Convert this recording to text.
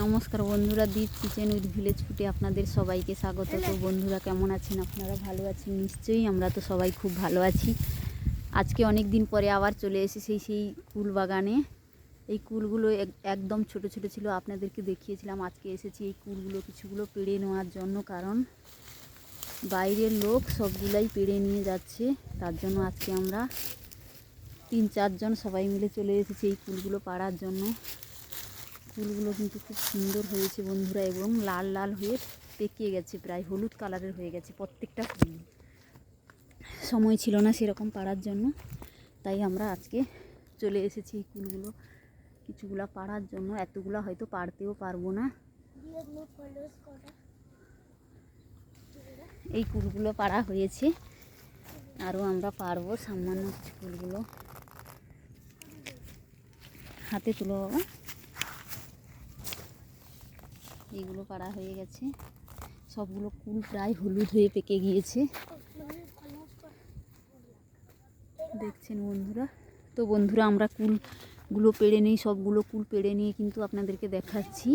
নমস্কার বন্ধুরা, দীপ kitchen with village ফুডে আপনাদের সবাইকে স্বাগত। তো বন্ধুরা কেমন আছেন? আপনারা ভালো আছেন নিশ্চয়ই। আমরা তো সবাই খুব ভালো আছি। আজকে অনেক দিন পরে আবার চলে এসেছি সেই কুল বাগানে। এই কুলগুলো একদম ছোট ছোট ছিল, আপনাদেরকে দেখিয়েছিলাম। আজকে এসেছি এই কুলগুলো কিছুগুলো পেড়ে নেওয়ার জন্য, কারণ বাইরের লোক সবগুলাই পেড়ে নিয়ে যাচ্ছে। তার জন্য আজকে আমরা 3-4 জন সবাই মিলে চলে এসেছি এই কুলগুলো পাড়ার জন্য। ফুলগুলো কিন্তু খুব সুন্দর হয়েছে বন্ধুরা, এবং লাল লাল হয়ে পেকে গেছে, প্রায় হলুদ কালারের হয়ে গেছে প্রত্যেকটা ফুল। সময় ছিল না সেরকম পাড়ার জন্য, তাই আমরা আজকে চলে এসেছি এই কুলগুলো কিছুগুলা পাড়ার জন্য। এতগুলা হয়তো পাড়তেও পারবো না। এই কুলগুলো পাড়া হয়েছে, আরও আমরা পারবো সামান্য কিছু ফুলগুলো। হাতে তুলো বাবা। এইগুলো পাড়া হয়ে গেছে, সবগুলো কুল প্রায় হলুদ হয়ে পেকে গিয়েছে, দেখছেন বন্ধুরা। তো বন্ধুরা আমরা কুলগুলো পেড়ে নিই, সবগুলো কুল পেড়ে নিয়ে কিন্তু আপনাদেরকে দেখাচ্ছি।